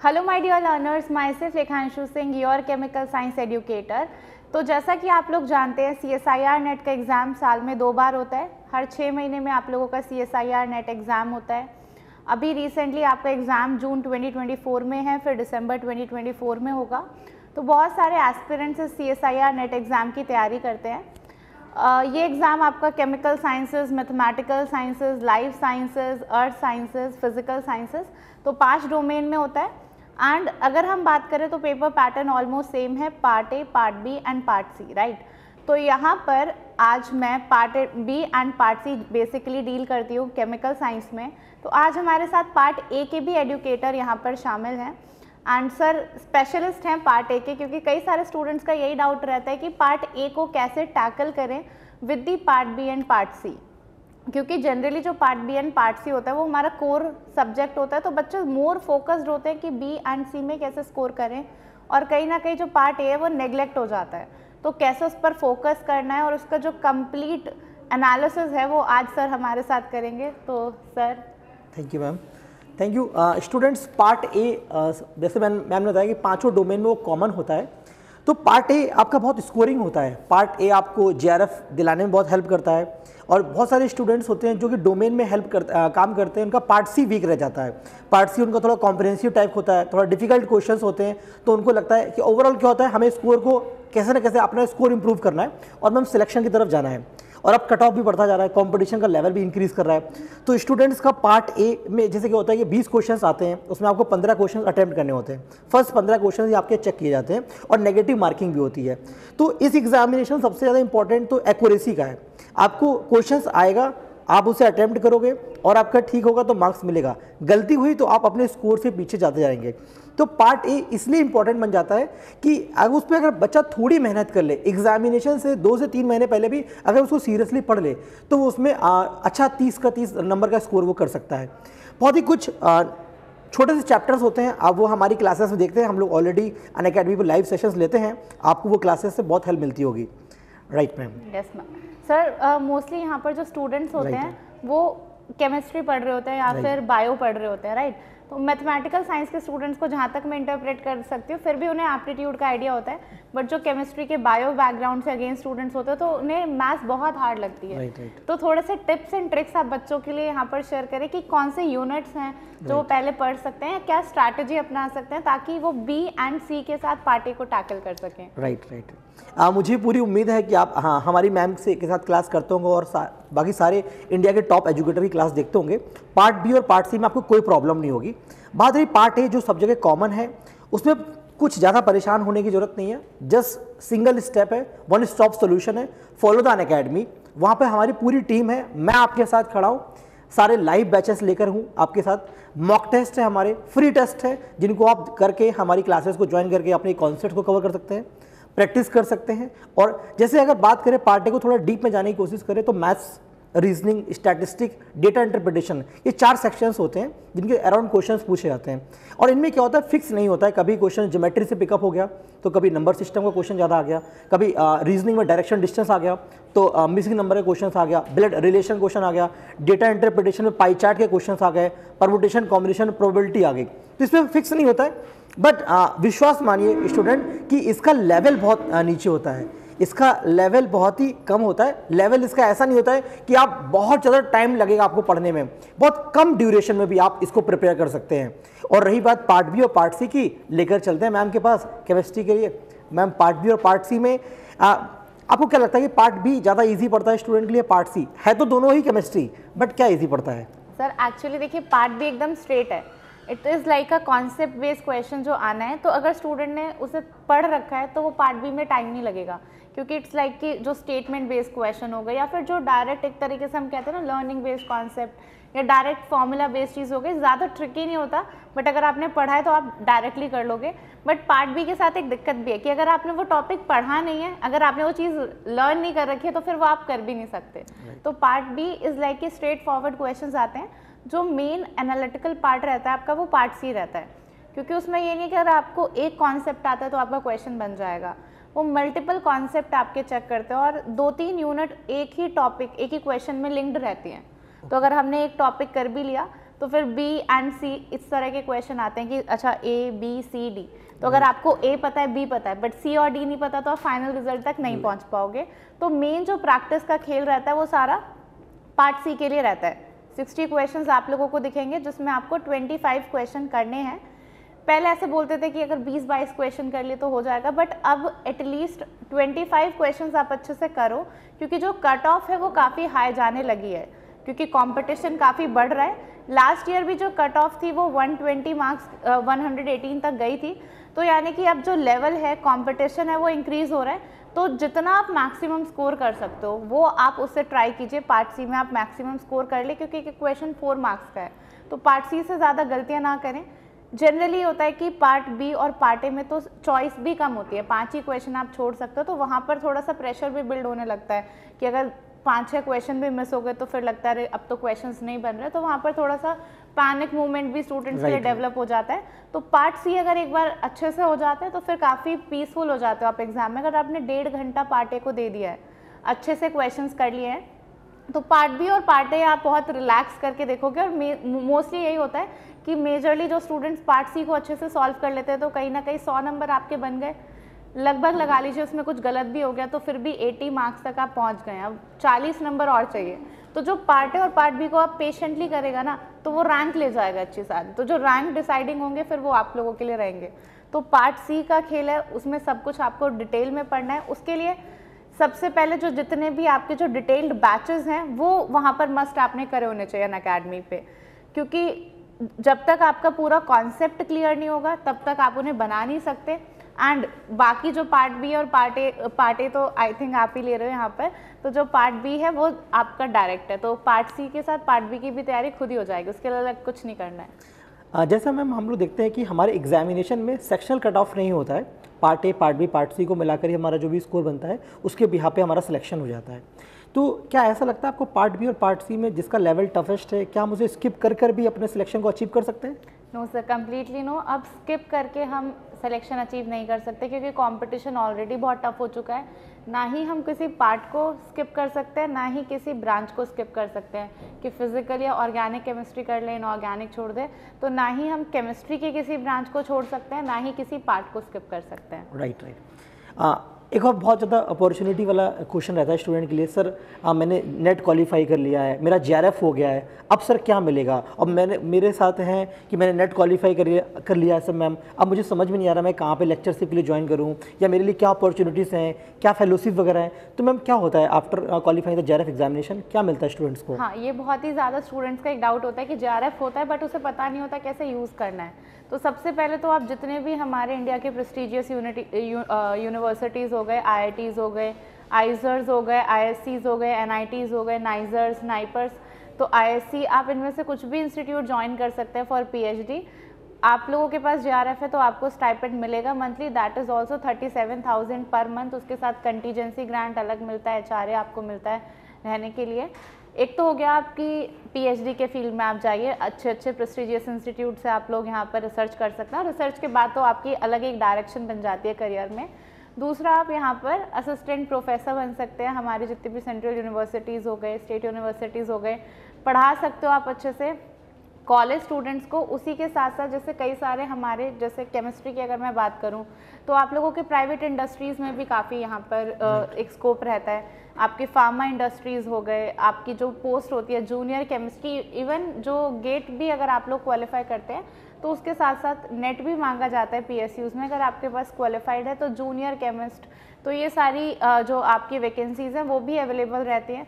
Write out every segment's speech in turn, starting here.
Hello my dear learners, myself Lekhanshu Singh, your chemical science educator. तो जैसा कि आप लोग जानते हैं CSIR नेट का एग्ज़ाम साल में 2 बार होता है। हर 6 महीने में आप लोगों का CSIR नेट एग्ज़ाम होता है। अभी रिसेंटली आपका एग्ज़ाम जून 2024 में है, फिर दिसंबर 2024 में होगा। तो बहुत सारे एस्पिरेंट्स इस CSIR नेट एग्ज़ाम की तैयारी करते हैं। ये एग्ज़ाम आपका chemical sciences, mathematical sciences, life sciences, अर्थ साइंसेज, फिजिकल साइंसेज, तो 5 डोमेन में होता है। एंड अगर हम बात करें तो पेपर पैटर्न ऑलमोस्ट सेम है, part A, part B and part C, right. तो यहाँ पर आज मैं part B and part C basically deal करती हूँ केमिकल साइंस में। तो आज हमारे साथ पार्ट ए के भी एडुकेटर यहाँ पर शामिल हैं एंड सर स्पेशलिस्ट हैं पार्ट ए के, क्योंकि कई सारे स्टूडेंट्स का यही डाउट रहता है कि पार्ट ए को कैसे टैकल करें with the part B and part C, क्योंकि जनरली जो part B and part C होता है वो हमारा कोर सब्जेक्ट होता है। तो बच्चे मोर फोकस्ड होते हैं कि बी एंड सी में कैसे स्कोर करें, और कहीं ना कहीं जो पार्ट ए है वो नेग्लेक्ट हो जाता है। तो कैसे उस पर फोकस करना है और उसका जो कंप्लीट एनालिसिस है वो आज सर हमारे साथ करेंगे। तो sir thank you ma'am, thank you. Students, part A जैसे मैम ने बताया कि पांचों डोमेन में वो कॉमन होता है। तो पार्ट ए आपका बहुत स्कोरिंग होता है। पार्ट ए आपको JRF दिलाने में बहुत हेल्प करता है, और बहुत सारे स्टूडेंट्स होते हैं जो कि डोमेन में काम करते हैं, उनका पार्ट सी वीक रह जाता है। पार्ट सी उनका थोड़ा कॉम्प्रिहेंसिव टाइप होता है, थोड़ा डिफिकल्ट क्वेश्चंस होते हैं, तो उनको लगता है कि ओवरऑल क्या होता है, हमें स्कोर को कैसे ना कैसे अपना स्कोर इंप्रूव करना है और मैम सिलेक्शन की तरफ जाना है। और अब कट ऑफ भी बढ़ता जा रहा है, कंपटीशन का लेवल भी इंक्रीज कर रहा है। तो स्टूडेंट्स का पार्ट ए में जैसे क्या होता है कि 20 क्वेश्चंस आते हैं, उसमें आपको 15 क्वेश्चन अटेम्प्ट करने होते हैं। फर्स्ट 15 क्वेश्चन ही आपके चेक किए जाते हैं और नेगेटिव मार्किंग भी होती है। तो इस एग्जामिनेशन सबसे ज़्यादा इंपॉर्टेंट तो एक्यूरेसी का है। आपको क्वेश्चंस आएगा, आप उसे अटेम्प्ट करोगे और आपका ठीक होगा तो मार्क्स मिलेगा, गलती हुई तो आप अपने स्कोर से पीछे जाते जाएंगे। तो पार्ट ए इसलिए इंपॉर्टेंट बन जाता है कि अगर उस पर अगर बच्चा थोड़ी मेहनत कर ले, एग्जामिनेशन से 2 से 3 महीने पहले भी अगर उसको सीरियसली पढ़ ले, तो वो उसमें अच्छा 30 नंबर का स्कोर वो कर सकता है। बहुत ही कुछ छोटे से चैप्टर्स होते हैं, आप वो हमारी क्लासेस में देखते हैं। हम लोग ऑलरेडी अनअकैडमी पर लाइव सेशंस लेते हैं, आपको वो क्लासेस से बहुत हेल्प मिलती होगी। Right ma'am? Yes ma'am. Sir mostly यहाँ पर जो स्टूडेंट्स होते हैं वो केमिस्ट्री पढ़ रहे होते हैं या फिर बायो पढ़ रहे होते हैं, राइट। तो मैथमेटिकल साइंस के स्टूडेंट्स को जहाँ तक मैं इंटरप्रेट कर सकती हूँ, फिर भी उन्हें एप्टीट्यूड का आइडिया होता है, बट जो केमिस्ट्री के बायो बैकग्राउंड से अगेंस्ट स्टूडेंट्स होते हैं तो उन्हें मैथ्स बहुत हार्ड लगती है। तो थोड़े से टिप्स एंड ट्रिक्स आप बच्चों के लिए यहाँ पर शेयर करें कि कौन से यूनिट्स हैं जो वो पहले पढ़ सकते हैं, क्या स्ट्रैटेजी अपना सकते हैं ताकि वो बी एंड सी के साथ पार्ट ए को टैकल कर सकें। राइट। मुझे पूरी उम्मीद है कि आप हमारी मैम के साथ क्लास करते होंगे और बाकी सारे इंडिया के टॉप एजुकेटर की क्लास देखते होंगे। पार्ट बी और पार्ट सी में आपको कोई प्रॉब्लम नहीं होगी। बात रही पार्ट ए, जो सब जगह कॉमन है, उसमें कुछ ज़्यादा परेशान होने की जरूरत नहीं है। जस्ट सिंगल स्टेप है, वन स्टॉप सोल्यूशन है, फॉलो द अनअकैडमी। वहाँ पे हमारी पूरी टीम है, मैं आपके साथ खड़ा हूँ, सारे लाइव बैचेस लेकर हूँ आपके साथ। मॉक टेस्ट है, हमारे फ्री टेस्ट है, जिनको आप करके हमारी क्लासेस को ज्वाइन करके अपने कॉन्सेप्ट को कवर कर सकते हैं, प्रैक्टिस कर सकते हैं। और जैसे अगर बात करें पार्ट ए को थोड़ा डीप में जाने की कोशिश करें तो maths, reasoning, statistic, data interpretation, ये 4 सेक्शंस होते हैं जिनके अराउंड क्वेश्चंस पूछे जाते हैं। और इनमें क्या होता है, फिक्स नहीं होता है। कभी क्वेश्चन ज्योमेट्री से पिकअप हो गया तो कभी नंबर सिस्टम का क्वेश्चन ज़्यादा आ गया, कभी रीजनिंग में डायरेक्शन डिस्टेंस आ गया तो मिसिंग नंबर के क्वेश्चन आ गया, ब्लड रिलेशन क्वेश्चन आ गया, डेटा इंटरप्रिटेशन में पाई चार्ट के क्वेश्चन आ गए, परमुटेशन, कॉम्बिनेशन, प्रोबेबिलिटी आ गई। तो इसमें फिक्स नहीं होता है। बट विश्वास मानिए स्टूडेंट कि इसका लेवल बहुत नीचे होता है, इसका लेवल बहुत ही कम होता है। लेवल इसका ऐसा नहीं होता है कि आप बहुत ज़्यादा टाइम लगेगा आपको पढ़ने में, बहुत कम ड्यूरेशन में भी आप इसको प्रिपेयर कर सकते हैं। और रही बात पार्ट बी और पार्ट सी की, लेकर चलते हैं मैम के पास केमिस्ट्री के लिए। मैम, पार्ट बी और पार्ट सी में आपको क्या लगता है कि पार्ट बी ज़्यादा ईजी पड़ता है स्टूडेंट के लिए, पार्ट सी है तो दोनों ही केमिस्ट्री, बट क्या ईजी पड़ता है? सर एक्चुअली देखिए, पार्ट बी एकदम स्ट्रेट है, it is like a concept based question जो आना है। तो अगर स्टूडेंट ने उसे पढ़ रखा है तो वो पार्ट बी में टाइम नहीं लगेगा, क्योंकि इट्स लाइक कि जो स्टेटमेंट बेस्ड क्वेश्चन होगा या फिर जो डायरेक्ट एक तरीके से हम कहते हैं ना लर्निंग बेस्ड कॉन्सेप्ट या डायरेक्ट फॉर्मूला बेस्ड चीज़ हो गई, ज़्यादा ट्रिकी नहीं होता। बट अगर आपने पढ़ा है तो आप डायरेक्टली कर लोगे। बट पार्ट बी के साथ एक दिक्कत भी है कि अगर आपने वो टॉपिक पढ़ा नहीं है, अगर आपने वो चीज़ लर्न नहीं कर रखी है तो फिर वो आप कर भी नहीं सकते। तो पार्ट बी इज़ लाइक कि स्ट्रेट फॉरवर्ड क्वेश्चन आते हैं। जो मेन एनालिटिकल पार्ट रहता है आपका वो पार्ट सी रहता है, क्योंकि उसमें ये नहीं कि अगर आपको एक कॉन्सेप्ट आता है तो आपका क्वेश्चन बन जाएगा। वो मल्टीपल कॉन्सेप्ट आपके चेक करते हैं और 2-3 यूनिट एक ही टॉपिक, एक ही क्वेश्चन में लिंक्ड रहती हैं। तो अगर हमने एक टॉपिक कर भी लिया तो फिर बी एंड सी इस तरह के क्वेश्चन आते हैं कि अच्छा ए बी सी डी, तो अगर आपको ए पता है बी पता है बट सी और डी नहीं पता तो आप फाइनल रिजल्ट तक नहीं पहुंच पाओगे। तो मेन जो प्रैक्टिस का खेल रहता है वो सारा पार्ट सी के लिए रहता है। 60 क्वेश्चंस आप लोगों को दिखेंगे जिसमें आपको 25 क्वेश्चन करने हैं। पहले ऐसे बोलते थे कि अगर 20-22 क्वेश्चन कर लिए तो हो जाएगा, बट अब एटलीस्ट 25 क्वेश्चंस आप अच्छे से करो, क्योंकि जो कट ऑफ है वो काफ़ी हाई जाने लगी है, क्योंकि कंपटीशन काफ़ी बढ़ रहा है। लास्ट ईयर भी जो कट ऑफ थी वो 120 मार्क्स 118 तक गई थी, तो यानी कि अब जो लेवल है कंपटीशन है वो इंक्रीज़ हो रहा है। तो जितना आप मैक्सिमम स्कोर कर सकते हो वो आप उससे ट्राई कीजिए। पार्ट सी में आप मैक्सिमम स्कोर कर ले, क्योंकि क्वेश्चन 4 मार्क्स का है, तो पार्ट सी से ज़्यादा गलतियाँ ना करें। जनरली होता है कि पार्ट बी और पार्ट ए में तो चॉइस भी कम होती है, 5 ही क्वेश्चन आप छोड़ सकते हो, तो वहाँ पर थोड़ा सा प्रेशर भी बिल्ड होने लगता है कि अगर 5-6 क्वेश्चन भी मिस हो गए तो फिर लगता है अब तो क्वेश्चंस नहीं बन रहे, तो वहाँ पर थोड़ा सा पैनिक मूवमेंट भी स्टूडेंट्स के लिए डेवलप हो जाता है। तो पार्ट सी अगर एक बार अच्छे से हो जाता है तो फिर काफ़ी पीसफुल हो जाते हो आप एग्जाम में। अगर आपने 1.5 घंटा पार्ट ए को दे दिया है, अच्छे से क्वेश्चंस कर लिए हैं, तो पार्ट बी और पार्ट ए आप बहुत रिलैक्स करके देखोगे। और मोस्टली यही होता है कि मेजरली जो स्टूडेंट्स पार्ट सी को अच्छे से सॉल्व कर लेते हैं तो कहीं ना कहीं 100 नंबर आपके बन गए, लगभग लगा लीजिए उसमें कुछ गलत भी हो गया तो फिर भी 80 मार्क्स तक आप पहुंच गए। अब 40 नंबर और चाहिए, तो जो पार्ट ए और पार्ट बी को आप पेशेंटली करेगा ना तो वो रैंक ले जाएगा अच्छी सारी, तो जो रैंक डिसाइडिंग होंगे फिर वो आप लोगों के लिए रहेंगे। तो पार्ट सी का खेल है, उसमें सब कुछ आपको डिटेल में पढ़ना है। उसके लिए सबसे पहले जो जितने भी आपके जो डिटेल्ड बैचेस हैं वो वहाँ पर मस्ट आपने करे होने चाहिए अनअकैडमी पे, क्योंकि जब तक आपका पूरा कॉन्सेप्ट क्लियर नहीं होगा तब तक आप उन्हें बना नहीं सकते। एंड बाकी जो पार्ट बी और पार्ट ए तो आई थिंक आप ही ले रहे हो यहाँ पर, तो जो पार्ट बी है वो आपका डायरेक्ट है, तो पार्ट सी के साथ पार्ट बी की भी तैयारी खुद ही हो जाएगी, उसके लिए अलग कुछ नहीं करना है। जैसा मैम हम लोग देखते हैं कि हमारे एग्जामिनेशन में सेक्शनल कट ऑफ नहीं होता है, part A part B part C को मिलाकर ही हमारा जो भी स्कोर बनता है उसके बिहाफ पे हमारा सिलेक्शन हो जाता है। तो क्या ऐसा लगता है आपको पार्ट बी और पार्ट सी में जिसका लेवल टफेस्ट है, क्या हम उसे स्किप कर भी अपने सिलेक्शन को अचीव कर सकते हैं? No sir, completely no. अब स्किप करके हम सिलेक्शन अचीव नहीं कर सकते, क्योंकि कंपटीशन ऑलरेडी बहुत टफ हो चुका है। ना ही हम किसी पार्ट को स्किप कर सकते हैं, ना ही किसी ब्रांच को स्किप कर सकते हैं कि फिजिकल या ऑर्गेनिक केमिस्ट्री कर लें, इनऑर्गेनिक छोड़ दें, तो ना ही हम केमिस्ट्री के किसी ब्रांच को छोड़ सकते हैं, ना ही किसी पार्ट को स्किप कर सकते हैं। राइट। एक और बहुत ज़्यादा अपॉर्चुनिटी वाला क्वेश्चन रहता है स्टूडेंट के लिए, सर मैंने नेट क्वालिफाई कर लिया है, मेरा JRF हो गया है, अब सर क्या मिलेगा? अब मेरे साथ हैं कि मैंने नेट क्वालिफाई कर लिया है सर मैम, अब मुझे समझ में नहीं आ रहा मैं कहाँ पे लेक्चरशिप के लिए ज्वाइन करूँ, या मेरे लिए क्या अपॉर्चुनिटीज़ हैं, क्या फेलोशिप वगैरह है। तो मैम क्या होता है after qualifying the JRF examination, क्या मिलता है स्टूडेंट्स को? हाँ, ये बहुत ही ज़्यादा स्टूडेंट्स का एक डाउट होता है कि JRF होता है बट उसे पता नहीं होता कैसे यूज़ करना है। तो सबसे पहले तो आप जितने भी हमारे इंडिया के प्रेस्टीजियस यूनिवर्सिटीज़ हो गए, IITs हो गए, आइजर्स हो गए, ISCs हो गए, NITs हो गए, नाइजर्स, नाइपर्स, तो ISC, आप इनमें से कुछ भी इंस्टीट्यूट ज्वाइन कर सकते हैं फॉर PhD। आप लोगों के पास JRF है तो आपको स्टाइपेंड मिलेगा monthly, that is also 37,000 per month. उसके साथ कंटीजेंसी ग्रांट अलग मिलता है, HRA आपको मिलता है रहने के लिए। एक तो हो गया आपकी PhD के फील्ड में आप जाइए, अच्छे प्रेस्टीजियस इंस्टीट्यूट से आप लोग यहाँ पर रिसर्च कर सकते हैं, और रिसर्च के बाद तो आपकी अलग एक डायरेक्शन बन जाती है करियर में। दूसरा, आप यहाँ पर असिस्टेंट प्रोफेसर बन सकते हैं, हमारी जितनी भी सेंट्रल यूनिवर्सिटीज़ हो गए, स्टेट यूनिवर्सिटीज़ हो गए, पढ़ा सकते हो आप अच्छे से कॉलेज स्टूडेंट्स को। उसी के साथ साथ जैसे कई सारे हमारे, जैसे केमिस्ट्री की अगर मैं बात करूं तो आप लोगों के प्राइवेट इंडस्ट्रीज़ में भी काफ़ी यहाँ पर एक स्कोप रहता है। आपके फार्मा इंडस्ट्रीज़ हो गए, आपकी जो पोस्ट होती है जूनियर केमिस्ट्री, इवन जो गेट भी अगर आप लोग क्वालिफाई करते हैं तो उसके साथ साथ नेट भी मांगा जाता है PSUs में, अगर आपके पास क्वालिफाइड है तो जूनियर केमिस्ट। तो ये सारी जो आपकी वैकेंसीज़ हैं वो भी अवेलेबल रहती हैं।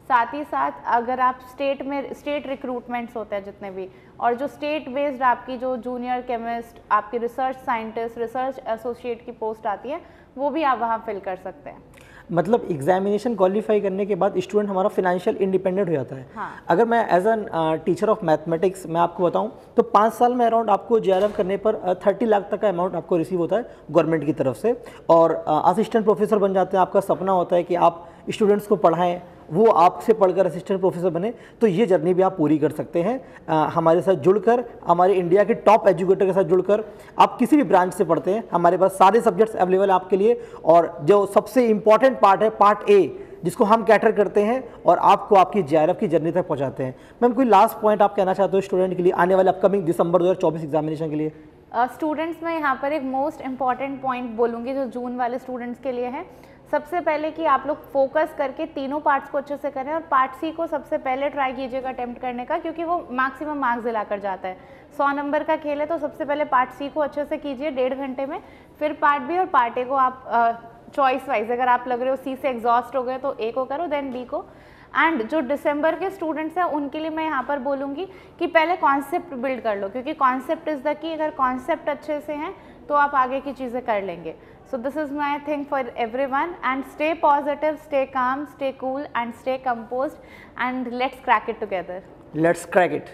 साथ ही साथ अगर आप स्टेट रिक्रूटमेंट्स होते हैं जितने भी, और जो स्टेट बेस्ड आपकी जो जूनियर केमिस्ट, आपकी रिसर्च साइंटिस्ट, रिसर्च एसोसिएट की पोस्ट आती है, वो भी आप वहाँ फिल कर सकते हैं। मतलब एग्जामिनेशन क्वालिफाई करने के बाद स्टूडेंट हमारा फाइनेंशियल इंडिपेंडेंट हो जाता है। हाँ। अगर मैं as an teacher of mathematics मैं आपको बताऊं तो 5 साल में अराउंड आपको JRF करने पर 30 लाख तक का अमाउंट आपको रिसीव होता है गवर्नमेंट की तरफ से, और असिस्टेंट प्रोफेसर बन जाते हैं। आपका सपना होता है कि आप स्टूडेंट्स को पढ़ाएं, वो आपसे पढ़कर असिस्टेंट प्रोफेसर बने, तो ये जर्नी भी आप पूरी कर सकते हैं हमारे साथ जुड़कर, हमारे इंडिया के टॉप एजुकेटर के साथ जुड़कर। आप किसी भी ब्रांच से पढ़ते हैं, हमारे पास सारे सब्जेक्ट्स अवेलेबल है आपके लिए। और जो सबसे इम्पॉर्टेंट पार्ट है, पार्ट ए, जिसको हम कैटर करते हैं और आपको आपकी JRF की जर्नी तक पहुंचाते हैं। मैम कोई लास्ट पॉइंट आप कहना चाहते हो स्टूडेंट के लिए आने वाले अपकमिंग दिसंबर 2024 एग्जामिनेशन के लिए? स्टूडेंट्स में यहाँ पर एक मोस्ट इम्पॉर्टेंट पॉइंट बोलूँगी जो जून वाले स्टूडेंट्स के लिए है। सबसे पहले कि आप लोग फोकस करके तीनों पार्ट्स को अच्छे से करें और पार्ट सी को सबसे पहले ट्राई कीजिएगा अटेम्प्ट करने का, क्योंकि वो मैक्सिमम मार्क्स दिलाकर जाता है। 100 नंबर का खेल है तो सबसे पहले पार्ट सी को अच्छे से कीजिए 1.5 घंटे में, फिर पार्ट बी और पार्ट ए को आप चॉइस वाइज, अगर आप लग रहे हो सी से एग्जॉस्ट हो गए तो ए को करो देन बी को। एंड जो दिसंबर के स्टूडेंट्स हैं उनके लिए मैं यहाँ पर बोलूँगी कि पहले कॉन्सेप्ट बिल्ड कर लो, क्योंकि कॉन्सेप्ट इज़ द की। अगर कॉन्सेप्ट अच्छे से हैं तो आप आगे की चीज़ें कर लेंगे। So this is my thing for everyone, and stay positive, stay calm, stay cool and stay composed, and let's crack it together. Let's crack it.